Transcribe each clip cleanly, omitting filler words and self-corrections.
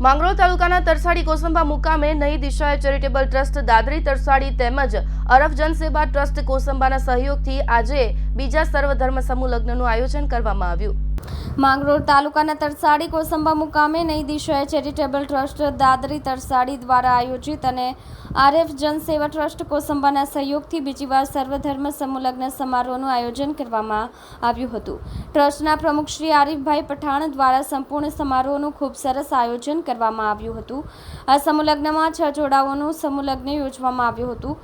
માંગરોળ તાલુકાના તરસાડી કોસંબા મુકામે નઈ દિશાએ ચેરિટેબલ ટ્રસ્ટ દાદરી તરસાડી તેમજ અરફ જનસેવા ટ્રસ્ટ કોસંબાના સહયોગથી આજે બીજા સર્વધર્મ સમૂહ લગ્નનું આયોજન કરવામાં આવ્યું। માંગરોળ તાલુકાના તરસાડી કોસંબા મુકામે નઈ દિશાએ ચેરિટેબલ ટ્રસ્ટ દાદરી તરસાડી દ્વારા આયોજિત અને આરએફ જનસેવા ટ્રસ્ટ કોસંબાના સહયોગથી બીજી વાર સર્વધર્મ સમૂહ લગ્ન સમારોહનું આયોજન કરવામાં આવ્યું હતું। ટ્રસ્ટના પ્રમુખ શ્રી આરીફભાઈ પઠાણ દ્વારા સંપૂર્ણ સમારોહનું ખૂબ સરસ આયોજન કરવામાં આવ્યું હતું। આ સમૂહ લગ્નમાં 6 જોડાઓનું સમૂહ લગ્ન યોજવામાં આવ્યું હતું,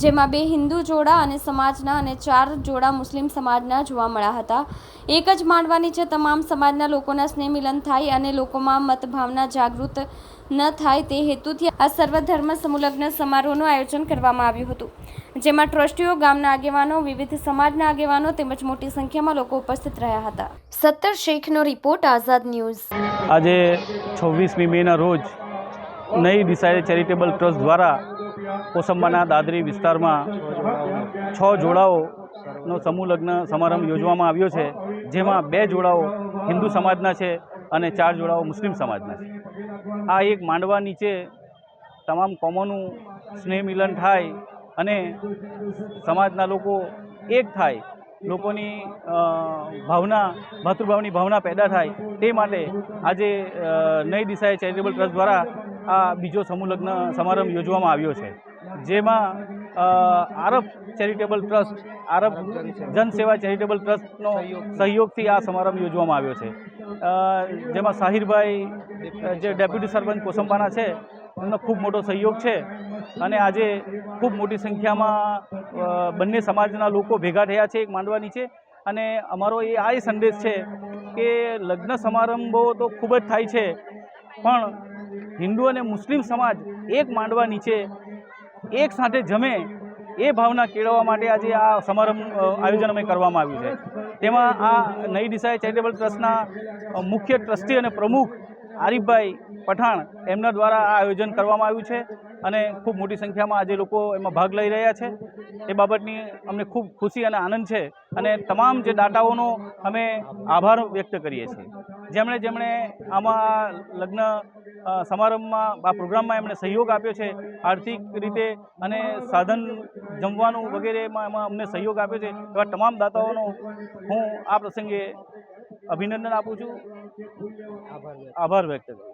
જેમાં 2 હિન્દુ જોડા અને સમાજના અને 4 જોડા મુસ્લિમ સમાજના જોવા મળ્યા હતા। એક જ માંડવા નીચે તમામ સમાજના લોકોના સ્નેહ મિલન થાય અને લોકોમાં મતભાવના જાગૃત ન થાય તે હેતુથી આ સર્વધર્મ સમૂહ લગ્ન સમારોહનું આયોજન કરવામાં આવ્યું હતું, જેમાં ટ્રસ્ટીઓ, ગામના આગેવાનો, વિવિધ સમાજના આગેવાનો તેમજ મોટી સંખ્યામાં લોકો ઉપસ્થિત રહ્યા હતા। સત્તર શેખનો રિપોર્ટ, આઝાદ ન્યૂઝ। આજે 26મી મેના રોજ નઈ દિશાએ ચેરિટેબલ ટ્રસ્ટ દ્વારા કોસંબાના દાદરી વિસ્તારમાં 6 જોડાઓનો સમૂહ લગ્ન સમારંભ યોજવામાં આવ્યો છે, જેમાં 2 જોડાઓ હિન્દુ સમાજના છે અને 4 જોડાઓ મુસ્લિમ સમાજના છે। આ એક માંડવા નીચે તમામ કોમોનું સ્નેહ મિલન થાય અને સમાજના લોકો એક થાય, લોકોની ભાવના, ભાતૃભાવની ભાવના પેદા થાય તે માટે આજે નઈ દિશાએ ચેરિટેબલ ટ્રસ્ટ દ્વારા આ બીજો સમૂહ લગ્ન સમારંભ યોજવામાં આવ્યો છે, જેમાં આરફ ચેરિટેબલ ટ્રસ્ટ, આરફ જનસેવા ચેરિટેબલ ટ્રસ્ટનો સહયોગથી આ સમારંભ યોજવામાં આવ્યો છે, જેમાં સાહિરભાઈ જે ડેપ્યુટી સરપંચ કોસંબાના છે એમનો ખૂબ મોટો સહયોગ છે અને આજે ખૂબ મોટી સંખ્યામાં બંને સમાજના લોકો ભેગા થયા છે એક માંડવા નીચે। અને અમારો આ સંદેશ છે કે લગ્ન સમારંભો તો ખૂબ જ થાય છે, પણ હિન્દુ અને મુસ્લિમ સમાજ એક માંડવા નીચે એક સાથે જમે એ ભાવના કેળવવા માટે આજે આ સમારંભ આયોજન અમે કરવામાં આવ્યું છે। તેમાં આ નઈ દિશાએ ચેરિટેબલ ટ્રસ્ટના મુખ્ય ટ્રસ્ટી અને પ્રમુખ આરીફભાઈ પઠાણ એમના દ્વારા આ આયોજન કરવામાં આવ્યું છે અને ખૂબ મોટી સંખ્યામાં આજે લોકો એમાં ભાગ લઈ રહ્યા છે। એ બાબતની અમને ખૂબ ખુશી અને આનંદ છે અને તમામ જે દાતાઓનો અમે આભાર વ્યક્ત કરીએ છીએ, જેમણે આમાં લગ્ન સમારંભમાં, આ પ્રોગ્રામમાં એમણે સહયોગ આપ્યો છે, આર્થિક રીતે અને સાધન જમવાનું વગેરેમાં એમાં અમને સહયોગ આપ્યો છે। એવા તમામ દાતાઓનો હું આ પ્રસંગે અભિનંદન આપું છું, આભાર વ્યક્ત કરું છું।